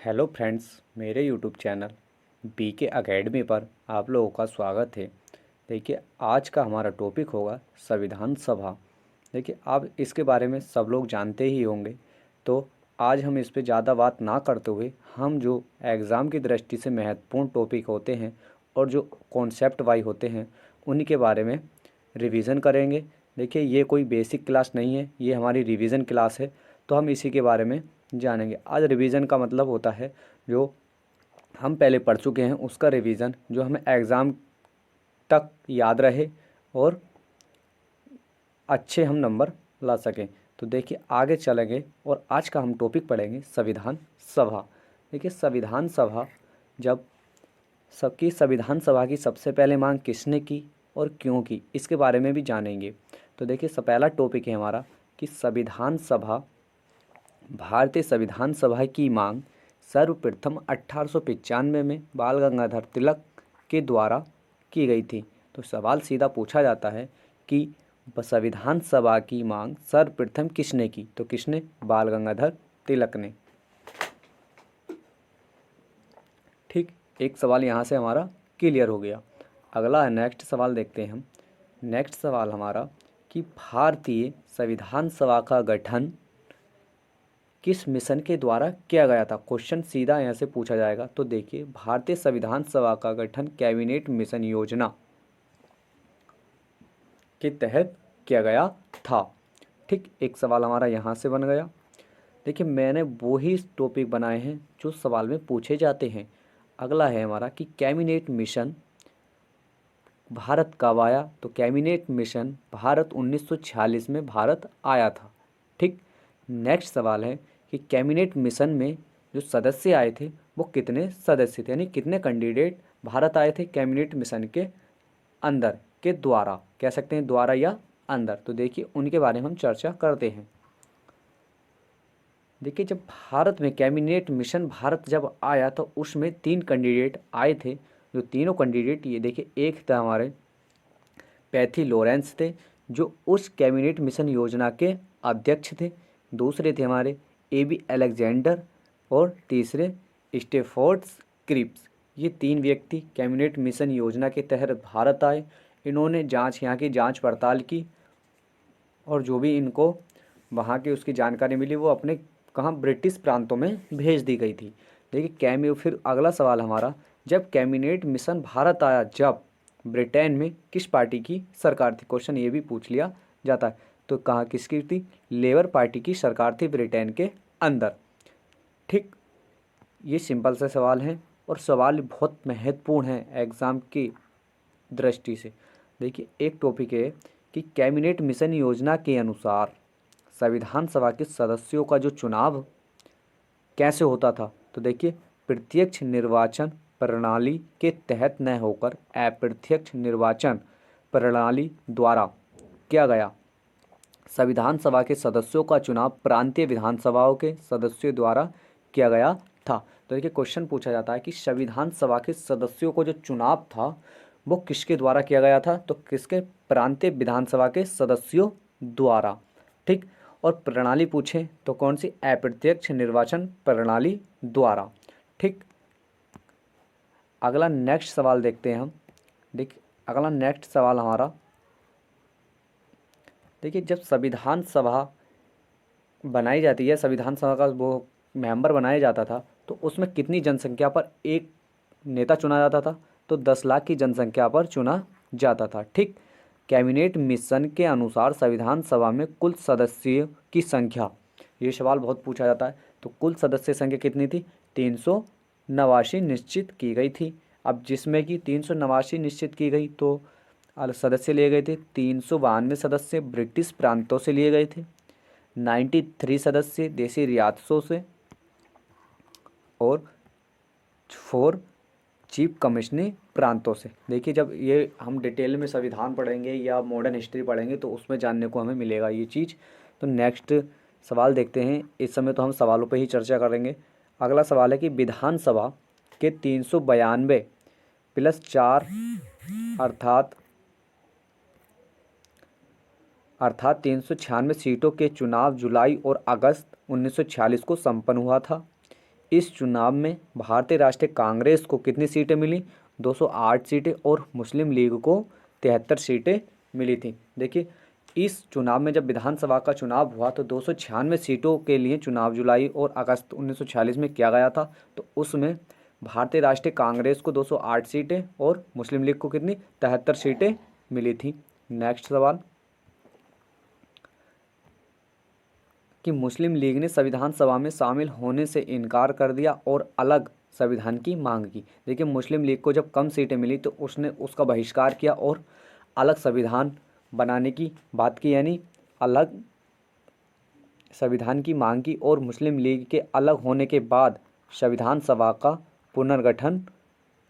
Hello friends, मेरे YouTube channel BK academy पर आप लोगों का स्वागत है। देखिए, आज का हमारा टॉपिक होगा संविधान सभा। देखिए, आप इसके बारे में सब लोग जानते ही होंगे, तो आज हम इस पे ज़्यादा बात ना करते हुए हम जो एग्ज़ाम की दृष्टि से महत्वपूर्ण टॉपिक होते हैं और जो कॉन्सेप्ट वाइज होते हैं उन्हीं के बारे में रिवीजन करेंगे। देखिए, ये कोई बेसिक क्लास नहीं है, ये हमारी रिवीजन क्लास है, तो हम इसी के बारे में जानेंगे। आज रिवीजन का मतलब होता है जो हम पहले पढ़ चुके हैं उसका रिवीजन, जो हमें एग्ज़ाम तक याद रहे और अच्छे हम नंबर ला सकें। तो देखिए, आगे चलेंगे और आज का हम टॉपिक पढ़ेंगे संविधान सभा। देखिए, संविधान सभा जब सबकी संविधान सभा की सबसे पहले मांग किसने की और क्यों की, इसके बारे में भी जानेंगे। तो देखिए, पहला टॉपिक है हमारा कि संविधान सभा, भारतीय संविधान सभा की मांग सर्वप्रथम 1895 में बाल गंगाधर तिलक के द्वारा की गई थी। तो सवाल सीधा पूछा जाता है कि संविधान सभा की मांग सर्वप्रथम किसने की, तो किसने? बाल गंगाधर तिलक ने। ठीक, एक सवाल यहाँ से हमारा क्लियर हो गया। अगला है, नेक्स्ट सवाल देखते हैं हम। नेक्स्ट सवाल हमारा कि भारतीय संविधान सभा का गठन किस मिशन के द्वारा किया गया था। क्वेश्चन सीधा यहाँ से पूछा जाएगा। तो देखिए, भारतीय संविधान सभा का गठन कैबिनेट मिशन योजना के तहत किया गया था। ठीक, एक सवाल हमारा यहाँ से बन गया। देखिए, मैंने वो ही टॉपिक बनाए हैं जो सवाल में पूछे जाते हैं। अगला है हमारा कि कैबिनेट मिशन भारत कब आया। तो कैबिनेट मिशन भारत 1946 में भारत आया था। ठीक, नेक्स्ट सवाल है कि कैबिनेट मिशन में जो सदस्य आए थे वो कितने सदस्य थे, यानी कितने कैंडिडेट भारत आए थे कैबिनेट मिशन के अंदर के द्वारा, कह सकते हैं द्वारा या अंदर। तो देखिए, उनके बारे में हम चर्चा करते हैं। देखिए, जब भारत में कैबिनेट मिशन भारत जब आया तो उसमें 3 कैंडिडेट आए थे। जो तीनों कैंडिडेट, ये देखिए, एक था हमारे पैथी लॉरेंस थे जो उस कैबिनेट मिशन योजना के अध्यक्ष थे। दूसरे थे हमारे एबी अलेक्जेंडर और तीसरे स्टेफोर्ड्स क्रिप्स। ये 3 व्यक्ति कैबिनेट मिशन योजना के तहत भारत आए। इन्होंने यहाँ की जांच पड़ताल की और जो भी इनको वहाँ की उसकी जानकारी मिली वो अपने कहाँ ब्रिटिश प्रांतों में भेज दी गई थी। देखिए, फिर अगला सवाल हमारा, जब कैबिनेट मिशन भारत आया जब ब्रिटेन में किस पार्टी की सरकार थी। क्वेश्चन ये भी पूछ लिया जाता है। तो कहाँ किसकी थी? लेबर पार्टी की सरकार थी ब्रिटेन के अंदर। ठीक, ये सिंपल से सवाल हैं और सवाल बहुत महत्वपूर्ण है एग्ज़ाम की दृष्टि से। देखिए, एक टॉपिक है कि कैबिनेट मिशन योजना के अनुसार संविधान सभा के सदस्यों का जो चुनाव कैसे होता था। तो देखिए, प्रत्यक्ष निर्वाचन प्रणाली के तहत न होकर अप्रत्यक्ष निर्वाचन प्रणाली द्वारा किया गया। संविधान सभा के सदस्यों का चुनाव प्रांतीय विधानसभाओं के सदस्यों द्वारा किया गया था। तो देखिए, क्वेश्चन पूछा जाता है कि संविधान सभा के सदस्यों को जो चुनाव था वो किसके द्वारा किया गया था। तो किसके? प्रांतीय विधानसभा के सदस्यों द्वारा। ठीक, और प्रणाली पूछे तो कौन सी? अप्रत्यक्ष निर्वाचन प्रणाली द्वारा। ठीक, अगला नेक्स्ट सवाल देखते हैं हम। देखिए, अगला नेक्स्ट सवाल हमारा, देखिए, जब संविधान सभा बनाई जाती है, संविधान सभा का वो मेंबर बनाया जाता था, तो उसमें कितनी जनसंख्या पर एक नेता चुना जाता था। तो 10 लाख की जनसंख्या पर चुना जाता था। ठीक, कैबिनेट मिशन के अनुसार संविधान सभा में कुल सदस्यों की संख्या, ये सवाल बहुत पूछा जाता है। तो कुल सदस्य संख्या कितनी थी? 389 निश्चित की गई थी। अब जिसमें कि 389 निश्चित की गई तो सदस्य लिए गए थे 392 सदस्य ब्रिटिश प्रांतों से लिए गए थे, 93 सदस्य देसी रियासतों से और 4 चीफ कमिश्नरी प्रांतों से। देखिए, जब ये हम डिटेल में संविधान पढ़ेंगे या मॉडर्न हिस्ट्री पढ़ेंगे तो उसमें जानने को हमें मिलेगा ये चीज़। तो नेक्स्ट सवाल देखते हैं। इस समय तो हम सवालों पर ही चर्चा करेंगे। अगला सवाल है कि विधानसभा के 392 प्लस 4 अर्थात 396 सीटों के चुनाव जुलाई और अगस्त 1946 को संपन्न हुआ था। इस चुनाव में भारतीय राष्ट्रीय कांग्रेस को कितनी सीटें मिली? 208 सीटें और मुस्लिम लीग को 73 सीटें मिली थी। देखिए इस चुनाव में जब विधानसभा का चुनाव हुआ तो 296 सीटों के लिए चुनाव जुलाई और अगस्त 1946 में किया गया था। तो उसमें भारतीय राष्ट्रीय कांग्रेस को 208 सीटें और मुस्लिम लीग को कितनी 73 सीटें मिली थी। नेक्स्ट सवाल कि मुस्लिम लीग ने संविधान सभा में शामिल होने से इनकार कर दिया और अलग संविधान की मांग की। देखिए मुस्लिम लीग को जब कम सीटें मिली तो उसने उसका बहिष्कार किया और अलग संविधान बनाने की बात की, यानी अलग संविधान की मांग की। और मुस्लिम लीग के अलग होने के बाद संविधान सभा का पुनर्गठन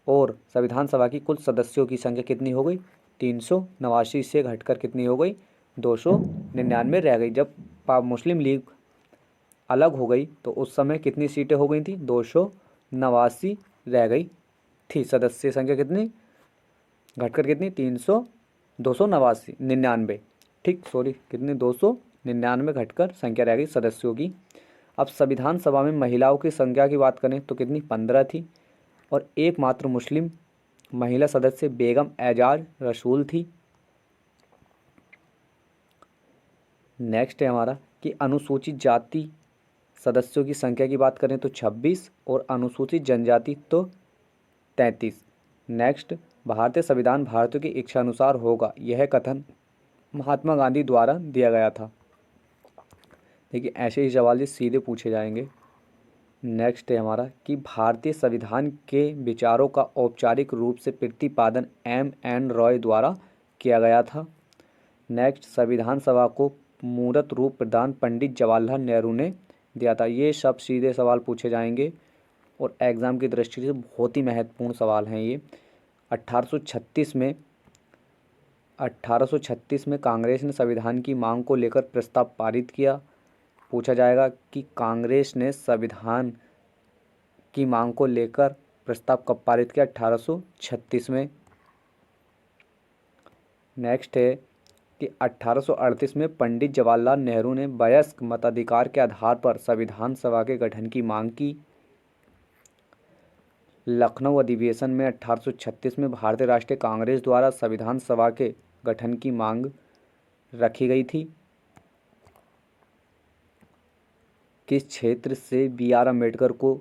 और संविधान सभा की कुल सदस्यों की संख्या कितनी हो गई? 389 से घटकर कितनी हो गई? 299 रह गई। जब मुस्लिम लीग अलग हो गई तो उस समय कितनी सीटें हो गई थी? 289 रह गई थी। सदस्य संख्या कितनी घटकर कितनी? 299, ठीक सॉरी कितनी 299 घटकर संख्या रह गई सदस्यों की। अब संविधान सभा में महिलाओं की संख्या की बात करें तो कितनी? 15 थी और एकमात्र मुस्लिम महिला सदस्य बेगम एजाज रसूल थी। नेक्स्ट है हमारा कि अनुसूचित जाति सदस्यों की संख्या की बात करें तो 26 और अनुसूचित जनजाति तो 33। नेक्स्ट, भारतीय संविधान भारतीयों की इच्छा अनुसार होगा, यह कथन महात्मा गांधी द्वारा दिया गया था। देखिए ऐसे ही सवाल ये सीधे पूछे जाएंगे। नेक्स्ट है हमारा कि भारतीय संविधान के विचारों का औपचारिक रूप से प्रतिपादन M.N. रॉय द्वारा किया गया था। नेक्स्ट, संविधान सभा को मूर्त रूप प्रदान पंडित जवाहरलाल नेहरू ने दिया था। ये सब सीधे सवाल पूछे जाएंगे और एग्ज़ाम की दृष्टि से बहुत ही महत्वपूर्ण सवाल हैं ये। 1836 में कांग्रेस ने संविधान की मांग को लेकर प्रस्ताव पारित किया। पूछा जाएगा कि कांग्रेस ने संविधान की मांग को लेकर प्रस्ताव कब पारित किया? 1836 में। नेक्स्ट है कि 1838 में पंडित जवाहरलाल नेहरू ने वयस्क मताधिकार के आधार पर संविधान सभा के गठन की मांग की। लखनऊ अधिवेशन में 1836 में भारतीय राष्ट्रीय कांग्रेस द्वारा संविधान सभा के गठन की मांग रखी गई थी। किस क्षेत्र से B.R. अम्बेडकर को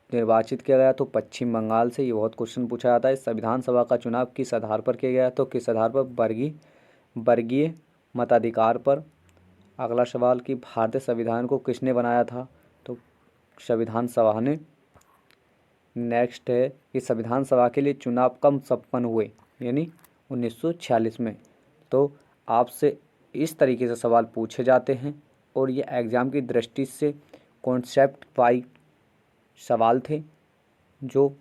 निर्वाचित किया गया? तो पश्चिम बंगाल से। ये बहुत क्वेश्चन पूछा जाता है। संविधान सभा का चुनाव किस आधार पर किया गया? तो किस आधार पर? वर्गीय मताधिकार पर। अगला सवाल कि भारतीय संविधान को किसने बनाया था? तो संविधान सभा ने। नेक्स्ट है कि संविधान सभा के लिए चुनाव कब संपन्न हुए? यानी 1946 में। तो आपसे इस तरीके से सवाल पूछे जाते हैं और ये एग्ज़ाम की दृष्टि से कॉन्सेप्ट वाइज सवाल थे, जो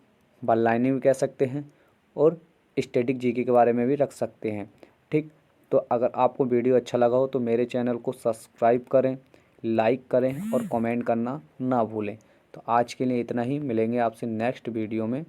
वन लाइनर भी कह सकते हैं और स्टैटिक जीके के बारे में भी रख सकते हैं। ठीक, तो अगर आपको वीडियो अच्छा लगा हो तो मेरे चैनल को सब्सक्राइब करें, लाइक करें और कमेंट करना ना भूलें। तो आज के लिए इतना ही, मिलेंगे आपसे नेक्स्ट वीडियो में।